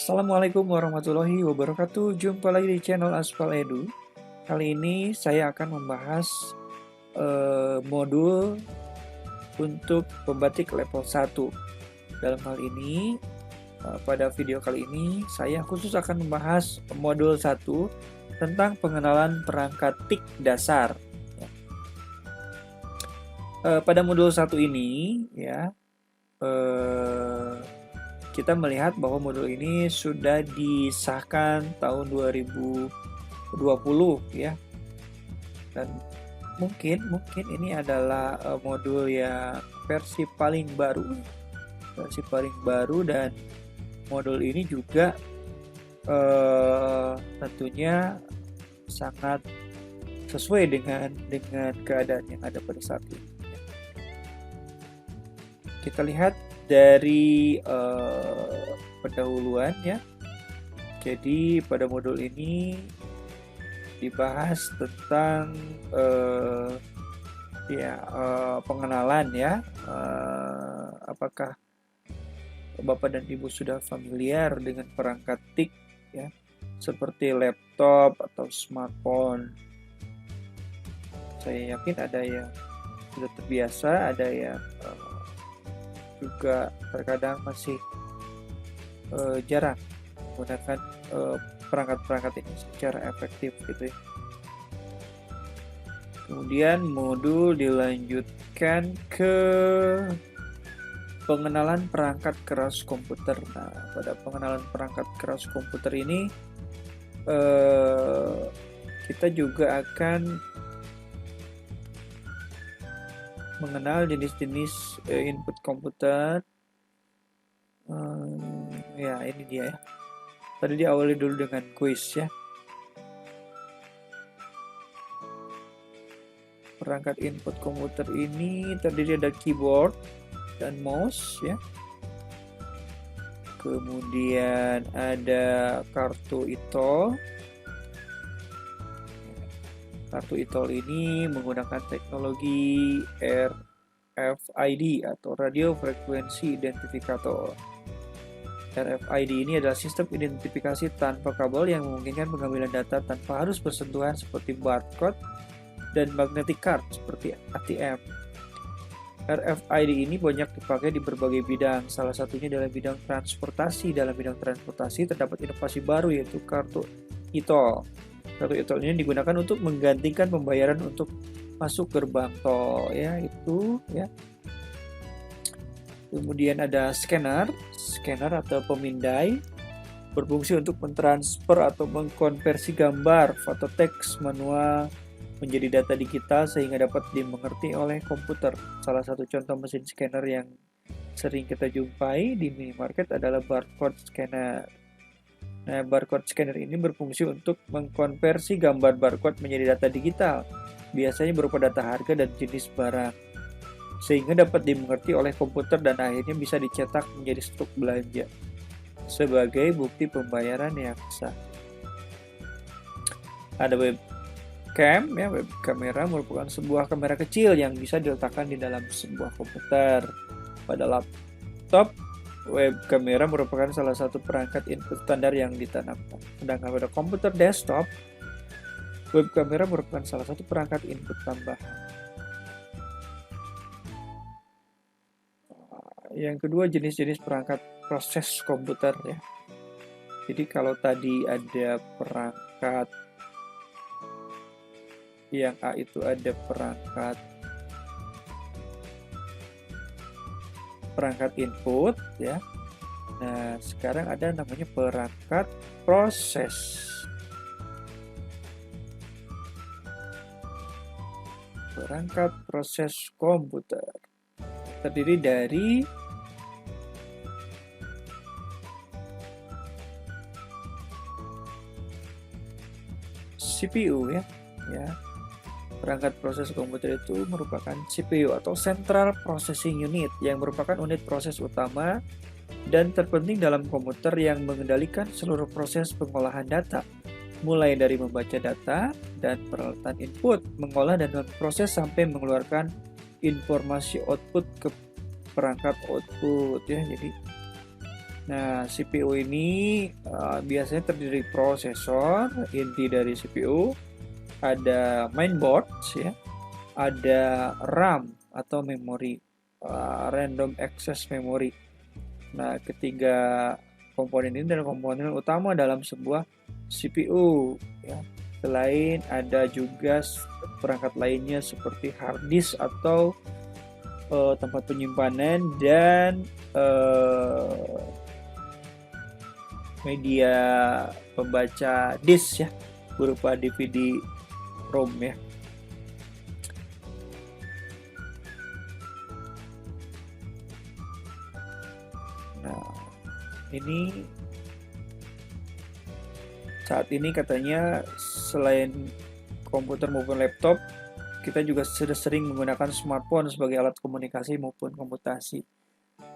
Assalamualaikum warahmatullahi wabarakatuh. Jumpa lagi di channel Aspal Edu. Kali ini saya akan membahas modul untuk pembatik level 1. Dalam hal ini, pada video kali ini saya khusus akan membahas modul 1 tentang pengenalan perangkat TIK dasar. Pada modul 1 ini ya, kita melihat bahwa modul ini sudah disahkan tahun 2020 ya. Dan mungkin ini adalah modul yang versi paling baru dan modul ini juga tentunya sangat sesuai dengan keadaan yang ada pada saat ini. Kita lihat dari pendahuluan ya. Jadi pada modul ini dibahas tentang pengenalan ya. Apakah Bapak dan Ibu sudah familiar dengan perangkat TIK ya, seperti laptop atau smartphone? Saya yakin ada yang sudah terbiasa, ada yang juga terkadang masih jarang menggunakan perangkat-perangkat ini secara efektif gitu ya. Kemudian modul dilanjutkan ke pengenalan perangkat keras komputer. Nah, pada pengenalan perangkat keras komputer ini kita juga akan mengenal jenis-jenis input komputer. Ya ini dia ya. Tadi diawali dulu dengan quiz ya. Perangkat input komputer ini terdiri dari keyboard dan mouse ya. Kemudian ada kartu e-tol. Kartu e-tol ini menggunakan teknologi RFID atau Radio Frequency Identificator. RFID ini adalah sistem identifikasi tanpa kabel yang memungkinkan pengambilan data tanpa harus bersentuhan seperti barcode dan magnetic card seperti ATM. RFID ini banyak dipakai di berbagai bidang, salah satunya dalam bidang transportasi. Dalam bidang transportasi terdapat inovasi baru yaitu kartu e-tol. Kartu e-tol ini digunakan untuk menggantikan pembayaran untuk masuk gerbang tol ya, itu ya. Kemudian ada scanner atau pemindai, berfungsi untuk mentransfer atau mengkonversi gambar atau teks manual menjadi data digital sehingga dapat dimengerti oleh komputer. Salah satu contoh mesin scanner yang sering kita jumpai di minimarket adalah barcode scanner. Nah, barcode scanner ini berfungsi untuk mengkonversi gambar barcode menjadi data digital, biasanya berupa data harga dan jenis barang, sehingga dapat dimengerti oleh komputer dan akhirnya bisa dicetak menjadi struk belanja sebagai bukti pembayaran yang sah. Ada webcam ya, web kamera merupakan sebuah kamera kecil yang bisa diletakkan di dalam sebuah komputer. Pada laptop, web kamera merupakan salah satu perangkat input standar yang ditanamkan. Sedangkan pada komputer desktop, web kamera merupakan salah satu perangkat input tambahan. Yang kedua, jenis-jenis perangkat proses komputer ya. Jadi kalau tadi ada perangkat yang A itu ada perangkat input ya. Nah, sekarang ada namanya perangkat proses. Perangkat proses komputer terdiri dari CPU ya. Perangkat proses komputer itu merupakan CPU atau Central Processing Unit yang merupakan unit proses utama dan terpenting dalam komputer yang mengendalikan seluruh proses pengolahan data, mulai dari membaca data dan peralatan input, mengolah dan memproses sampai mengeluarkan informasi output ke perangkat output ya. Jadi Nah, CPU ini biasanya terdiri prosesor inti dari CPU, ada mainboard ya, ada RAM atau memori, random access memory. Nah, ketiga komponen ini adalah komponen utama dalam sebuah CPU ya. Selain ada juga perangkat lainnya seperti hard disk atau tempat penyimpanan dan media pembaca disk ya, berupa DVD ROM ya. Nah, ini saat ini katanya selain komputer maupun laptop, kita juga sudah sering menggunakan smartphone sebagai alat komunikasi maupun komputasi.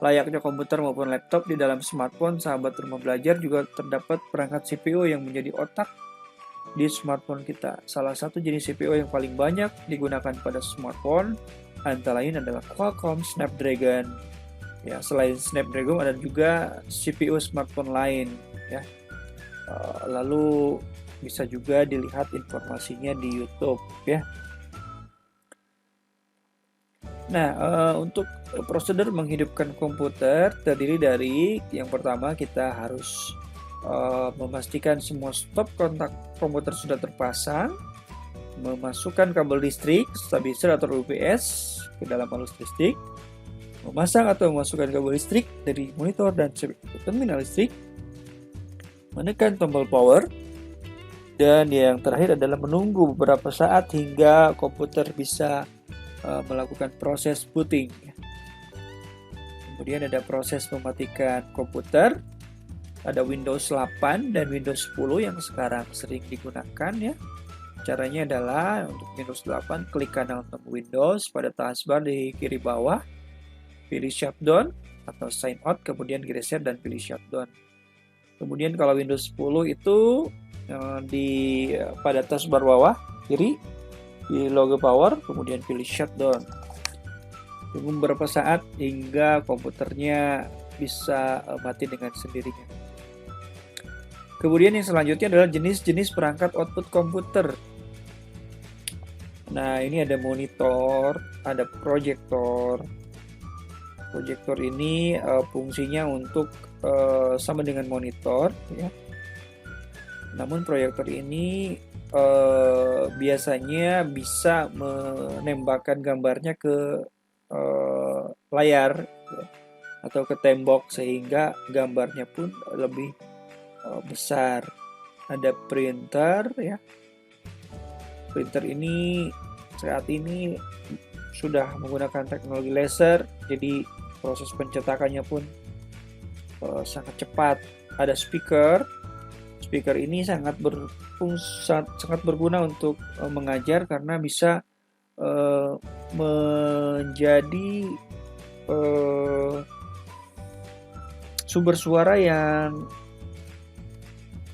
Layaknya komputer maupun laptop, di dalam smartphone sahabat rumah belajar juga terdapat perangkat CPU yang menjadi otak di smartphone kita. Salah satu jenis CPU yang paling banyak digunakan pada smartphone antara lain adalah Qualcomm Snapdragon. Ya, selain Snapdragon ada juga CPU smartphone lain ya. Lalu bisa juga dilihat informasinya di YouTube ya. Nah, untuk prosedur menghidupkan komputer terdiri dari yang pertama kita harus memastikan semua stop kontak komputer sudah terpasang, memasukkan kabel listrik, stabilizer atau UPS ke dalam arus listrik, memasang atau memasukkan kabel listrik dari monitor dan terminal listrik, menekan tombol power, dan yang terakhir adalah menunggu beberapa saat hingga komputer bisa melakukan proses booting. Kemudian ada proses mematikan komputer, ada Windows 8 dan Windows 10 yang sekarang sering digunakan ya. Caranya adalah untuk Windows 8 klik kanan tombol Windows pada taskbar di kiri bawah, pilih shutdown atau sign out, kemudian geser dan pilih shutdown. Kemudian kalau Windows 10 itu pada taskbar bawah kiri di logo power, kemudian pilih shutdown. Tunggu beberapa saat hingga komputernya bisa mati dengan sendirinya. Kemudian yang selanjutnya adalah jenis-jenis perangkat output komputer. Nah, ini ada monitor, ada proyektor. Proyektor ini fungsinya untuk sama dengan monitor ya. Namun proyektor ini biasanya bisa menembakkan gambarnya ke layar ya, atau ke tembok sehingga gambarnya pun lebih besar. Ada printer ya. Printer ini saat ini sudah menggunakan teknologi laser, jadi proses pencetakannya pun sangat cepat. Ada speaker. Speaker ini sangat berguna untuk mengajar karena bisa menjadi sumber suara yang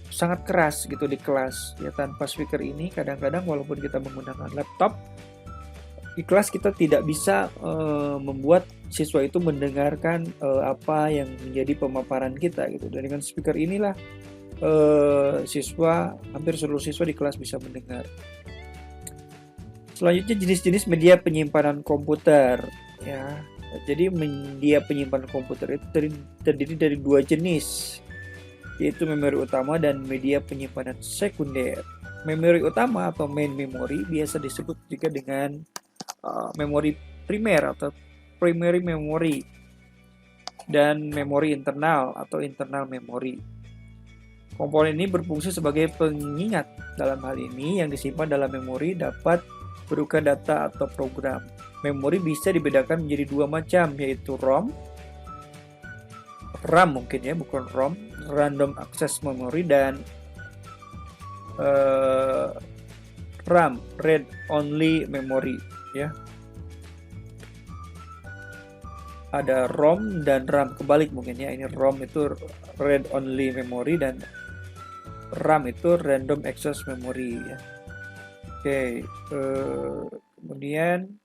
sangat keras gitu di kelas ya. Tanpa speaker ini kadang-kadang walaupun kita menggunakan laptop di kelas, kita tidak bisa membuat siswa itu mendengarkan apa yang menjadi pemaparan kita gitu. Dan dengan speaker inilah hampir seluruh siswa di kelas bisa mendengar. Selanjutnya jenis-jenis media penyimpanan komputer ya. Jadi media penyimpanan komputer itu terdiri dari dua jenis, yaitu memori utama dan media penyimpanan sekunder. Memori utama atau main memory biasa disebut juga dengan memori primer atau primary memory, dan memori internal atau internal memory. Komponen ini berfungsi sebagai pengingat. Dalam hal ini yang disimpan dalam memori dapat berupa data atau program. Memori bisa dibedakan menjadi dua macam, yaitu RAM mungkin ya, bukan ROM, random access memory, dan RAM, read only memory ya. Ada ROM dan RAM kebalik mungkin ya. Ini ROM itu read only memory dan RAM itu random access memory ya. Oke, kemudian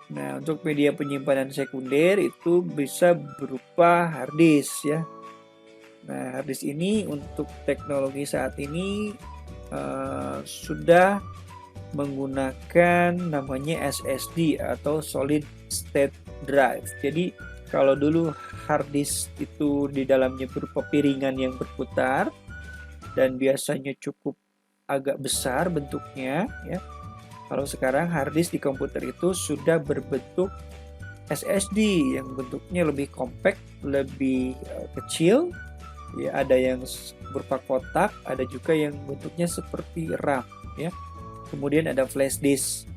Nah, untuk media penyimpanan sekunder itu bisa berupa hard disk ya. Nah, hard disk ini untuk teknologi saat ini sudah menggunakan namanya SSD atau Solid State Drive. Jadi kalau dulu hard disk itu di dalamnya berupa piringan yang berputar dan biasanya cukup agak besar bentuknya ya. Kalau sekarang hard disk di komputer itu sudah berbentuk SSD yang bentuknya lebih compact, lebih kecil. Ya, ada yang berupa kotak, ada juga yang bentuknya seperti RAM ya. Kemudian ada flash disk.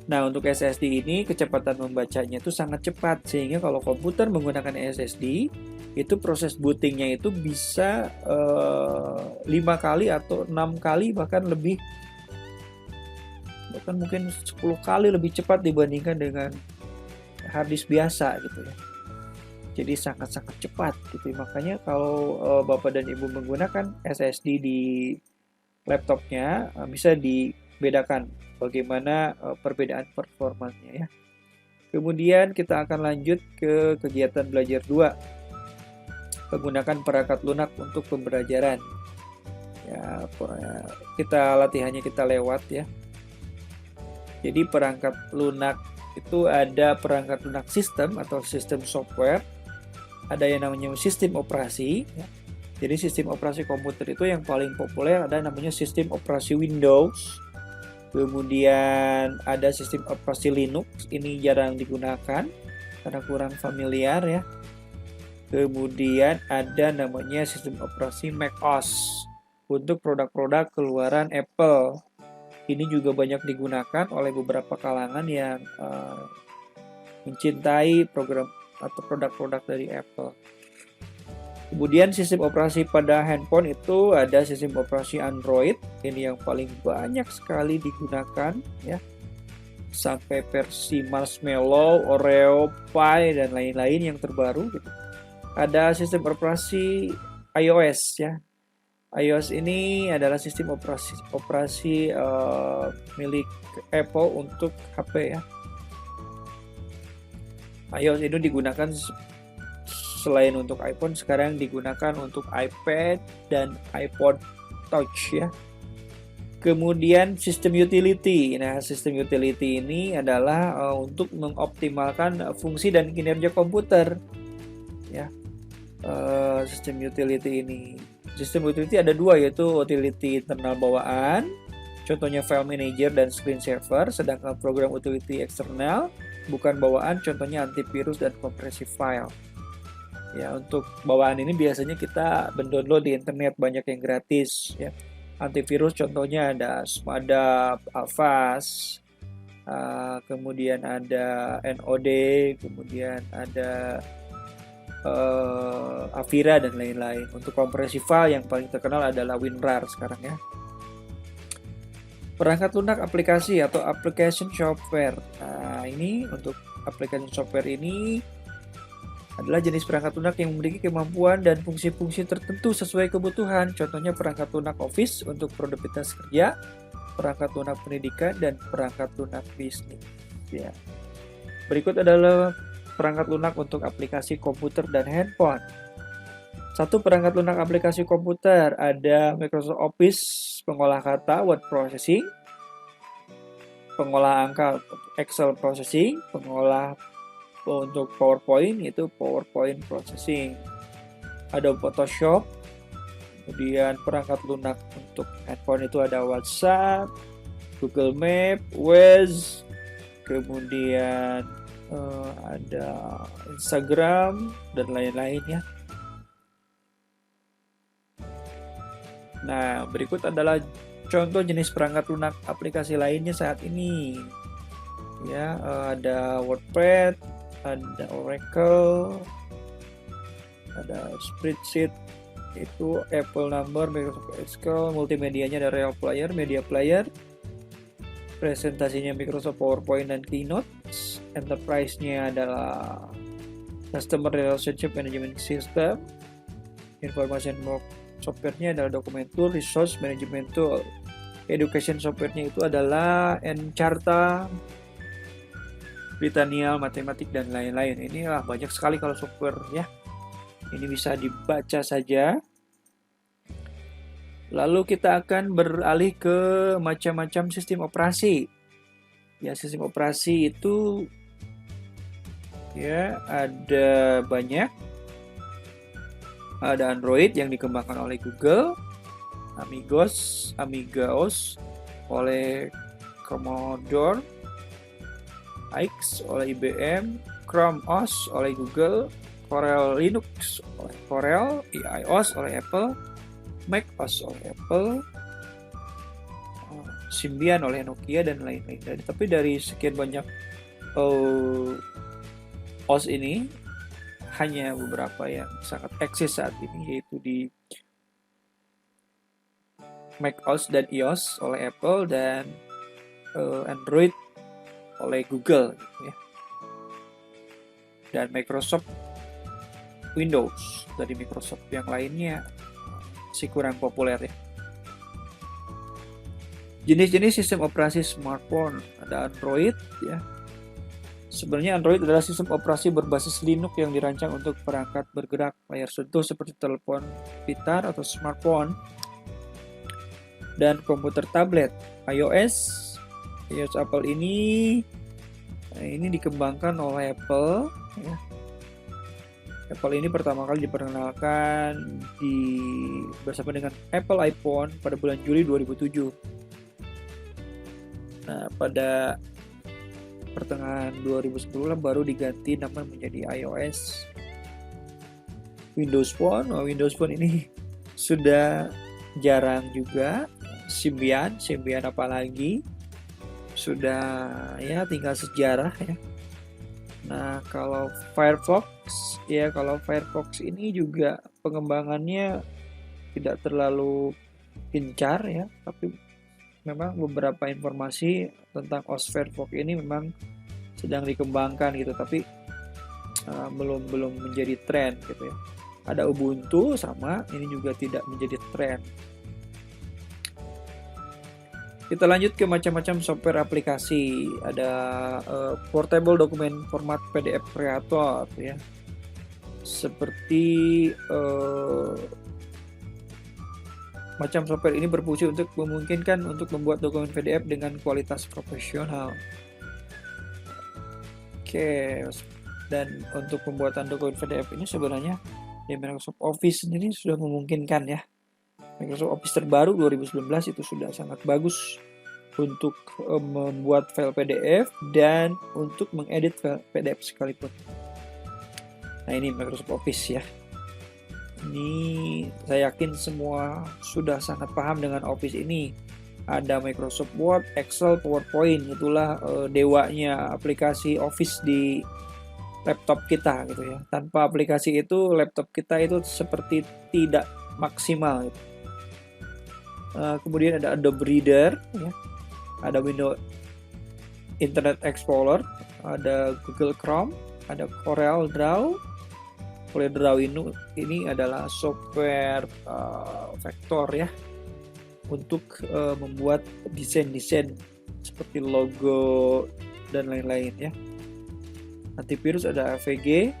Nah, untuk SSD ini kecepatan membacanya itu sangat cepat sehingga kalau komputer menggunakan SSD itu proses bootingnya itu bisa 5 kali atau 6 kali bahkan mungkin 10 kali lebih cepat dibandingkan dengan hard disk biasa gitu ya. Jadi sangat-sangat cepat gitu. Makanya kalau Bapak dan Ibu menggunakan SSD di laptopnya bisa dibedakan bagaimana perbedaan performanya ya. Kemudian kita akan lanjut ke kegiatan belajar 2. Menggunakan perangkat lunak untuk pembelajaran. Ya, kita latihannya kita lewat ya. Jadi perangkat lunak itu ada perangkat lunak sistem atau sistem software. Ada yang namanya sistem operasi ya. Jadi sistem operasi komputer itu yang paling populer ada namanya sistem operasi Windows. Kemudian ada sistem operasi Linux, ini jarang digunakan karena kurang familiar ya. Kemudian ada namanya sistem operasi macOS untuk produk-produk keluaran Apple. Ini juga banyak digunakan oleh beberapa kalangan yang mencintai program atau produk-produk dari Apple. Kemudian sistem operasi pada handphone itu ada sistem operasi Android, ini yang paling banyak sekali digunakan ya. Sampai versi Marshmallow, Oreo, Pie dan lain-lain yang terbaru gitu. Ada sistem operasi iOS ya. iOS ini adalah sistem operasi milik Apple untuk HP ya. iOS itu digunakan selain untuk iPhone, sekarang digunakan untuk iPad dan iPod Touch ya. Kemudian sistem utility. Nah, sistem utility ini adalah untuk mengoptimalkan fungsi dan kinerja komputer ya. Sistem utility ini. Sistem utility ada 2 yaitu utility internal bawaan, contohnya file manager dan screensaver, sedangkan program utility eksternal bukan bawaan, contohnya antivirus dan kompresi file. Ya, untuk bawaan ini biasanya kita mendownload di internet, banyak yang gratis ya. Antivirus contohnya ada Smadap, Avast, kemudian ada NOD, kemudian ada Avira dan lain-lain. Untuk kompresi file yang paling terkenal adalah WinRAR sekarang ya. Perangkat lunak aplikasi atau application software. Nah, ini untuk application software ini adalah jenis perangkat lunak yang memiliki kemampuan dan fungsi-fungsi tertentu sesuai kebutuhan. Contohnya perangkat lunak Office untuk produktivitas kerja, perangkat lunak pendidikan, dan perangkat lunak bisnis. Ya. Berikut adalah perangkat lunak untuk aplikasi komputer dan handphone. Satu perangkat lunak aplikasi komputer ada Microsoft Office, pengolah kata, word processing, pengolah angka, Excel processing, pengolah untuk PowerPoint itu PowerPoint processing. Ada Photoshop. Kemudian perangkat lunak untuk handphone itu ada WhatsApp, Google Map, Waze, kemudian ada Instagram dan lain-lain ya. Nah, berikut adalah contoh jenis perangkat lunak aplikasi lainnya saat ini. Ya, ada WordPad, ada Oracle, ada Spreadsheet, itu Apple Number, Microsoft Excel, multimedianya ada Real Player, Media Player, presentasinya Microsoft PowerPoint dan Keynote, enterprise-nya adalah Customer Relationship Management System, information software-nya adalah Document Tool, Resource Management Tool, education software-nya itu adalah Encarta, Britannial, matematik, dan lain-lain. Inilah banyak sekali kalau software ya. Ini bisa dibaca saja. Lalu kita akan beralih ke macam-macam sistem operasi. Ya, sistem operasi itu ya ada banyak. Ada Android yang dikembangkan oleh Google, Amigaos oleh Commodore, AIX oleh IBM, Chrome OS oleh Google, Corel Linux oleh Corel, iOS oleh Apple, Mac OS oleh Apple, Symbian oleh Nokia, dan lain-lain. Tapi dari sekian banyak OS ini, hanya beberapa yang sangat eksis saat ini, yaitu di Mac OS dan iOS oleh Apple, dan Android oleh Google gitu ya. Dan Microsoft Windows dari Microsoft yang lainnya masih kurang populer ya. Jenis-jenis sistem operasi smartphone, ada Android ya. Sebenarnya Android adalah sistem operasi berbasis Linux yang dirancang untuk perangkat bergerak layar sentuh seperti telepon pintar atau smartphone dan komputer tablet. iOS Apple ini dikembangkan oleh Apple ya. Apple ini pertama kali diperkenalkan bersama dengan Apple iPhone pada bulan Juli 2007. Nah, pada pertengahan 2010 baru diganti nama menjadi iOS. Windows Phone ini sudah jarang juga. Symbian apalagi sudah ya tinggal sejarah ya. Nah, kalau Firefox ini juga pengembangannya tidak terlalu gencar ya, tapi memang beberapa informasi tentang OS Firefox ini memang sedang dikembangkan gitu, tapi belum menjadi tren gitu ya. Ada Ubuntu sama, ini juga tidak menjadi tren. Kita lanjut ke macam-macam software aplikasi. Ada portable document format PDF creator ya. Seperti macam software ini berfungsi untuk memungkinkan untuk membuat dokumen PDF dengan kualitas profesional. Oke, dan untuk pembuatan dokumen PDF ini sebenarnya di Microsoft Office sendiri sudah memungkinkan ya. Microsoft Office terbaru 2019 itu sudah sangat bagus untuk membuat file PDF dan untuk mengedit file PDF sekalipun. Nah, ini Microsoft Office ya. Ini saya yakin semua sudah sangat paham dengan Office ini. Ada Microsoft Word, Excel, PowerPoint, itulah dewanya aplikasi Office di laptop kita gitu ya. Tanpa aplikasi itu laptop kita itu seperti tidak maksimal gitu. Kemudian ada Adobe Reader ya. Ada Windows Internet Explorer, ada Google Chrome, ada Corel Draw. Corel Draw ini adalah software vektor ya untuk membuat desain-desain seperti logo dan lain-lain ya. Antivirus ada VG,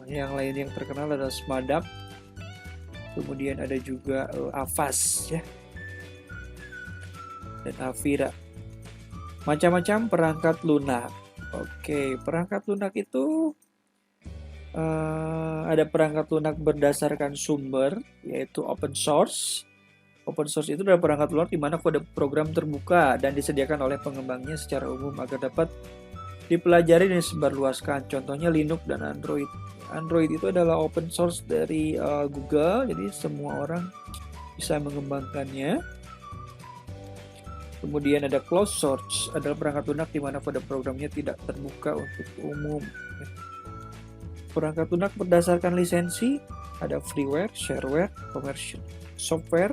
yang lain yang terkenal ada Smadap. Kemudian ada juga Avast ya, dan Avira. Macam-macam perangkat lunak. Oke, perangkat lunak itu ada perangkat lunak berdasarkan sumber, yaitu open source. Open source itu adalah perangkat lunak di mana kode program terbuka dan disediakan oleh pengembangnya secara umum agar dapat dipelajari dan disebarluaskan. Contohnya Linux dan Android. Android itu adalah open source dari Google, jadi semua orang bisa mengembangkannya. Kemudian ada closed source, adalah perangkat lunak di mana kode programnya tidak terbuka untuk umum. Perangkat lunak berdasarkan lisensi, ada freeware, shareware, commercial software.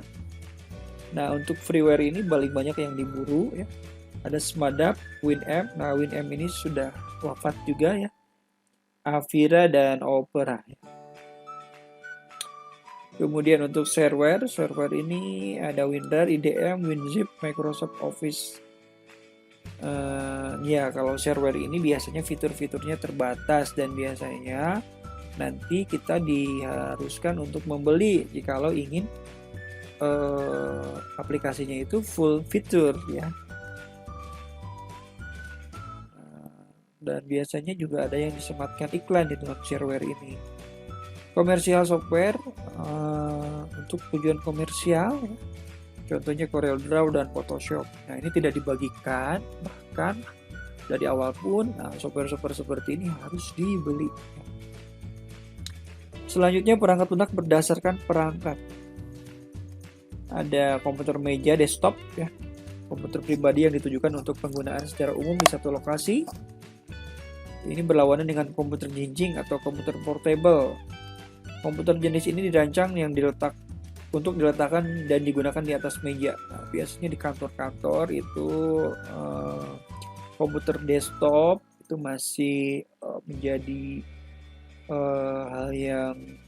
Nah, untuk freeware ini paling banyak yang diburu ya. Ada Smadap, Winamp. Nah, Winamp ini sudah wafat juga ya. Avira dan Opera. Kemudian untuk shareware ini ada WinRAR, IDM, WinZip, Microsoft Office Ya, kalau shareware ini biasanya fitur-fiturnya terbatas dan biasanya nanti kita diharuskan untuk membeli jikalau ingin aplikasinya itu full fitur ya. Dan biasanya juga ada yang disematkan iklan di dalam shareware ini. Komersial software untuk tujuan komersial ya. Contohnya CorelDRAW dan Photoshop. Nah, ini tidak dibagikan, bahkan dari awal pun software-software seperti ini harus dibeli. Selanjutnya perangkat lunak berdasarkan perangkat. Ada komputer meja desktop ya, komputer pribadi yang ditujukan untuk penggunaan secara umum di satu lokasi. Ini berlawanan dengan komputer jinjing atau komputer portable. Komputer jenis ini dirancang untuk diletakkan dan digunakan di atas meja. Nah, biasanya di kantor-kantor itu komputer desktop itu masih menjadi hal yang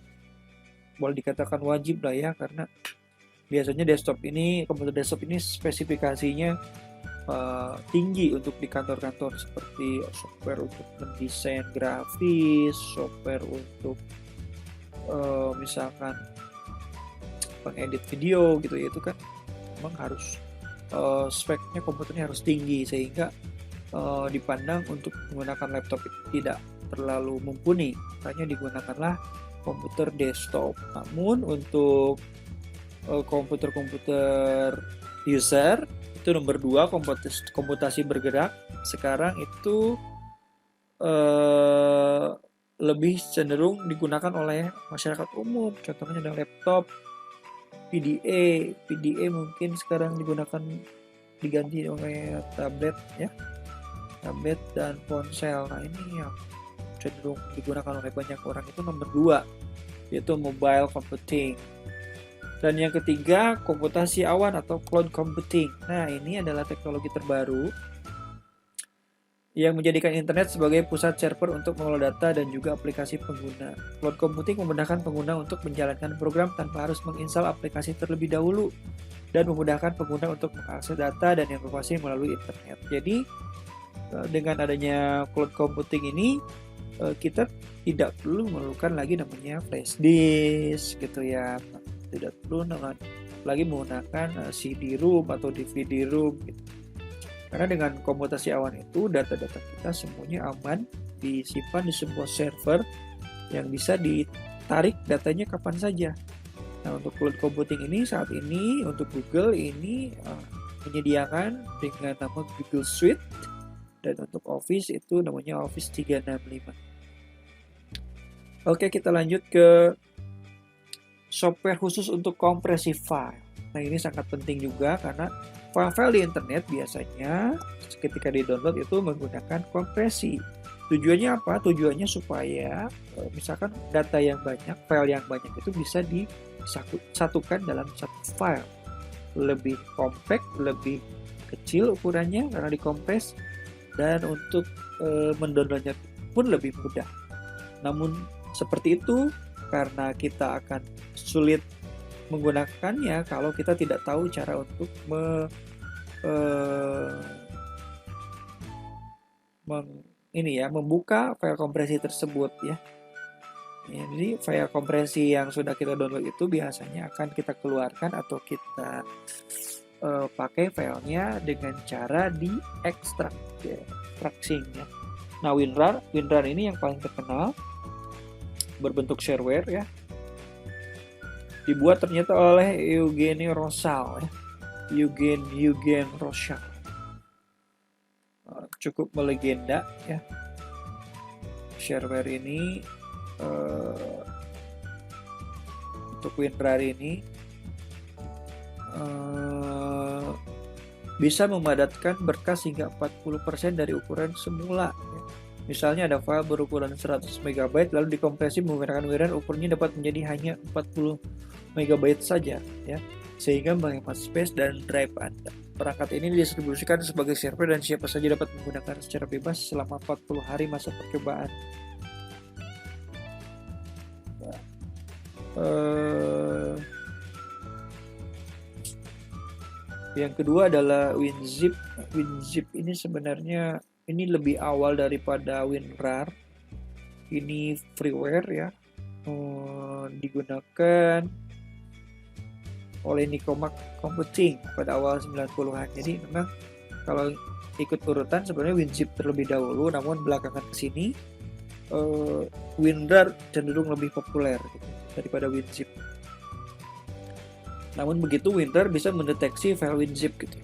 boleh dikatakan wajib lah ya, karena biasanya komputer desktop ini spesifikasinya tinggi untuk di kantor-kantor, seperti software untuk mendesain grafis, software untuk misalkan pengedit video gitu ya, itu kan memang harus speknya komputernya harus tinggi sehingga dipandang untuk menggunakan laptop itu tidak terlalu mumpuni, makanya digunakanlah komputer desktop. Namun untuk komputer-komputer user itu nomor 2, komputasi bergerak, sekarang itu lebih cenderung digunakan oleh masyarakat umum. Contohnya ada laptop, PDA mungkin sekarang diganti oleh tablet ya, tablet dan ponsel. Nah, ini yang cenderung digunakan oleh banyak orang itu nomor 2, yaitu mobile computing. Dan yang ketiga, komputasi awan atau cloud computing. Nah, ini adalah teknologi terbaru yang menjadikan internet sebagai pusat server untuk mengelola data dan juga aplikasi pengguna. Cloud computing memudahkan pengguna untuk menjalankan program tanpa harus menginstal aplikasi terlebih dahulu dan memudahkan pengguna untuk mengakses data dan informasi melalui internet. Jadi, dengan adanya cloud computing ini, kita tidak perlu memerlukan lagi namanya flash disk gitu ya. Tidak perlu lagi menggunakan CD-ROM atau DVD-ROM gitu. Karena dengan komputasi awan itu data-data kita semuanya aman, disimpan di sebuah server yang bisa ditarik datanya kapan saja. Nah, untuk cloud computing ini saat ini untuk Google ini menyediakan dengan nama Google Suite, dan untuk Office itu namanya Office 365. Oke, kita lanjut ke software khusus untuk kompresi file. Nah, ini sangat penting juga karena file-file di internet biasanya ketika di-download itu menggunakan kompresi. Tujuannya apa? Tujuannya supaya misalkan data yang banyak, file yang banyak itu bisa disatukan dalam satu file. Lebih compact, lebih kecil ukurannya karena dikompres, dan untuk mendownloadnya pun lebih mudah. Namun seperti itu karena kita akan sulit menggunakannya kalau kita tidak tahu cara untuk membuka file kompresi tersebut ya. Jadi file kompresi yang sudah kita download itu biasanya akan kita keluarkan atau kita pakai filenya dengan cara extracting ya. Nah, WinRAR ini yang paling terkenal, berbentuk shareware ya, dibuat ternyata oleh Eugene Rosalle ya. Eugen Rosalle, cukup melegenda ya. Shareware ini untuk WinRAR ini bisa memadatkan berkas hingga 40% dari ukuran semula ya. Misalnya ada file berukuran 100 MB lalu dikompresi menggunakan WinRAR, ukurannya dapat menjadi hanya 40 MB saja ya, sehingga menghemat space dan drive Anda. Perangkat ini didistribusikan sebagai server dan siapa saja dapat menggunakan secara bebas selama 40 hari masa percobaan. Nah, 40 Yang kedua adalah WinZip. WinZip ini sebenarnya ini lebih awal daripada WinRAR. Ini freeware ya, digunakan oleh Nikomak Computing pada awal 90-an. Jadi memang kalau ikut urutan sebenarnya WinZip terlebih dahulu, namun belakangan kesini WinRAR cenderung lebih populer gitu, daripada WinZip. Namun begitu, WinRAR bisa mendeteksi file WinZip gitu.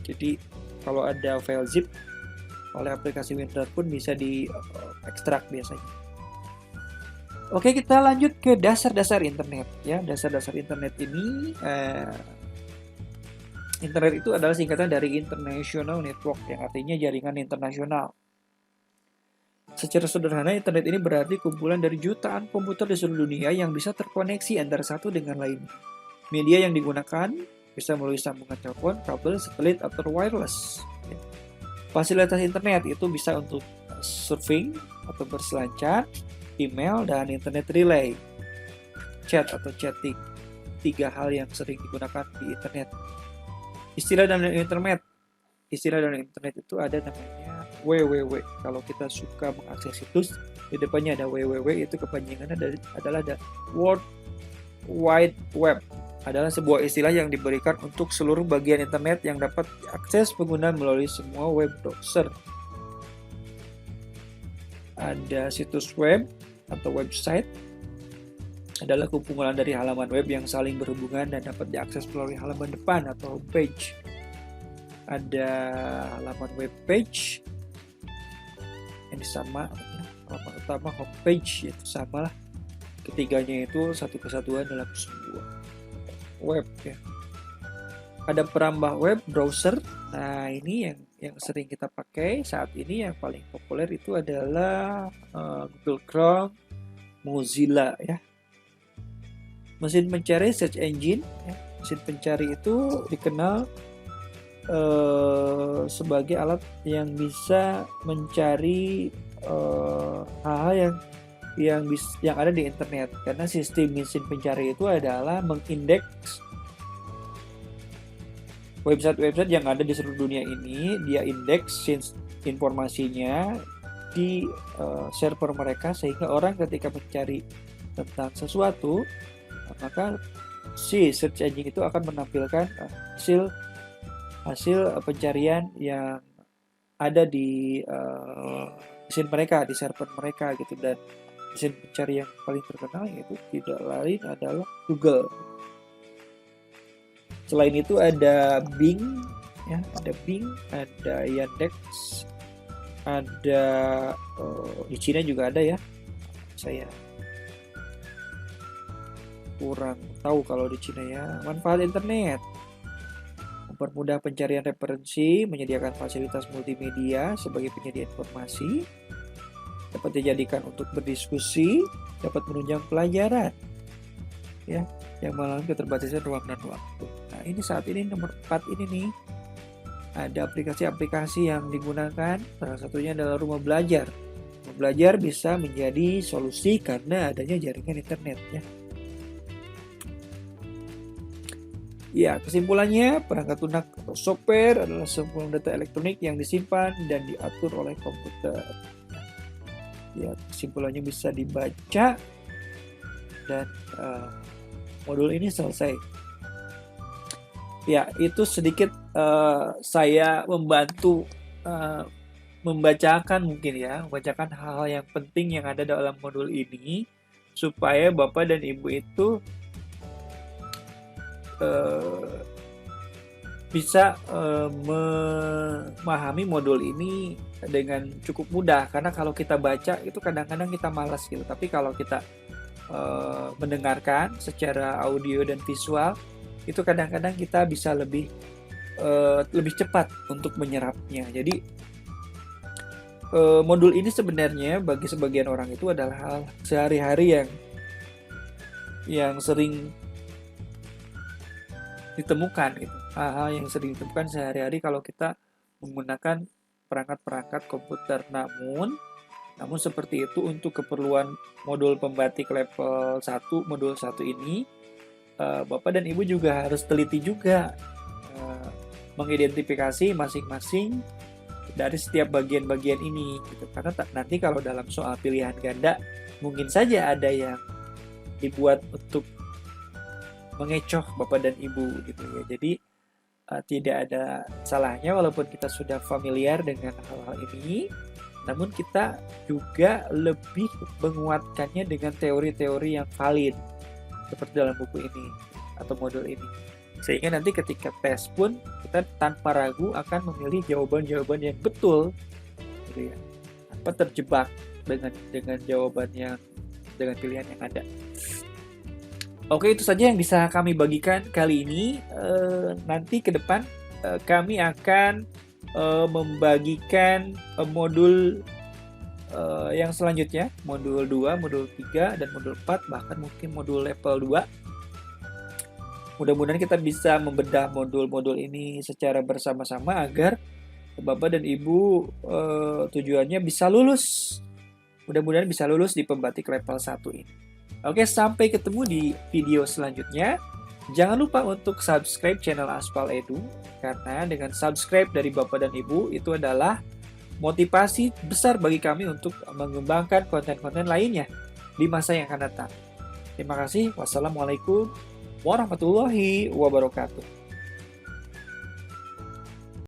Jadi kalau ada file zip oleh aplikasi WinRAR pun bisa diekstrak biasanya. Oke, kita lanjut ke dasar-dasar internet ya. Dasar-dasar internet ini internet itu adalah singkatan dari International Network yang artinya jaringan internasional. Secara sederhana, internet ini berarti kumpulan dari jutaan komputer di seluruh dunia yang bisa terkoneksi antara satu dengan lainnya. Media yang digunakan bisa melalui sambungan telepon, kabel, satelit, atau wireless. Fasilitas internet itu bisa untuk surfing atau berselancar, email, dan internet relay, chat atau chatting. 3 hal yang sering digunakan di internet. Istilah dalam internet itu ada namanya www. Kalau kita suka mengakses situs, di depannya ada www, itu kepanjangannya adalah World Wide Web. Adalah sebuah istilah yang diberikan untuk seluruh bagian internet yang dapat diakses pengguna melalui semua web browser. Ada situs web atau website, adalah kumpulan dari halaman web yang saling berhubungan dan dapat diakses melalui halaman depan atau homepage. Ada halaman web page yang sama, halaman utama homepage, itu sama lah. Ketiganya itu satu kesatuan dalam sebuah web ya. Ada perambah web browser. Nah, ini yang sering kita pakai saat ini, yang paling populer itu adalah Google Chrome, Mozilla ya. Mesin pencari search engine ya. Mesin pencari itu dikenal sebagai alat yang bisa mencari hal-hal yang ada di internet, karena sistem mesin pencari itu adalah mengindeks website-website yang ada di seluruh dunia ini. Dia indeks informasinya di server mereka, sehingga orang ketika mencari tentang sesuatu, maka si search engine itu akan menampilkan hasil pencarian yang ada di mesin mereka, di server mereka gitu. Dan mesin pencari yang paling terkenal yaitu tidak lain adalah Google. Selain itu ada Bing ya, ada Bing, ada Yandex, ada di Cina juga ada ya. Saya kurang tahu kalau di Cina ya. Manfaat internet: mempermudah pencarian referensi, menyediakan fasilitas multimedia sebagai penyedia informasi, dapat dijadikan untuk berdiskusi, dapat menunjang pelajaran ya, yang mengalami keterbatasan ruang dan waktu. Nah, ini saat ini nomor 4 ini nih, ada aplikasi-aplikasi yang digunakan. Salah satunya adalah rumah belajar. Rumah belajar bisa menjadi solusi karena adanya jaringan internet ya. Ya, kesimpulannya, perangkat lunak atau software adalah sebuah data elektronik yang disimpan dan diatur oleh komputer. Ya, kesimpulannya bisa dibaca, dan modul ini selesai. Ya, itu sedikit saya membantu membacakan hal-hal yang penting yang ada dalam modul ini, supaya Bapak dan Ibu itu bisa memahami modul ini dengan cukup mudah. Karena kalau kita baca itu kadang-kadang kita malas gitu, tapi kalau kita mendengarkan secara audio dan visual, itu kadang-kadang kita bisa lebih cepat untuk menyerapnya. Jadi modul ini sebenarnya bagi sebagian orang itu adalah hal sehari-hari yang sering ditemukan gitu. Hal-hal yang sering ditemukan sehari-hari kalau kita menggunakan perangkat-perangkat komputer. Namun seperti itu, untuk keperluan modul pembatik level 1, modul 1 ini, Bapak dan Ibu juga harus teliti juga mengidentifikasi masing-masing dari setiap bagian-bagian ini gitu. Karena nanti kalau dalam soal pilihan ganda mungkin saja ada yang dibuat untuk mengecoh Bapak dan Ibu gitu ya. Jadi tidak ada salahnya walaupun kita sudah familiar dengan hal-hal ini, namun kita juga lebih menguatkannya dengan teori-teori yang valid seperti dalam buku ini atau modul ini. Sehingga nanti ketika tes pun kita tanpa ragu akan memilih jawaban-jawaban yang betul gitu ya. Tanpa terjebak dengan jawaban yang dengan pilihan yang ada. Oke, itu saja yang bisa kami bagikan kali ini. Nanti ke depan kami akan membagikan modul yang selanjutnya, modul 2, modul 3, dan modul 4, bahkan mungkin modul level 2. Mudah-mudahan kita bisa membedah modul-modul ini secara bersama-sama agar Bapak dan Ibu tujuannya bisa lulus. Mudah-mudahan bisa lulus di pembatik level 1 ini. Oke, sampai ketemu di video selanjutnya. Jangan lupa untuk subscribe channel Aspal Edu, karena dengan subscribe dari Bapak dan Ibu itu adalah motivasi besar bagi kami untuk mengembangkan konten-konten lainnya di masa yang akan datang. Terima kasih. Wassalamualaikum warahmatullahi wabarakatuh.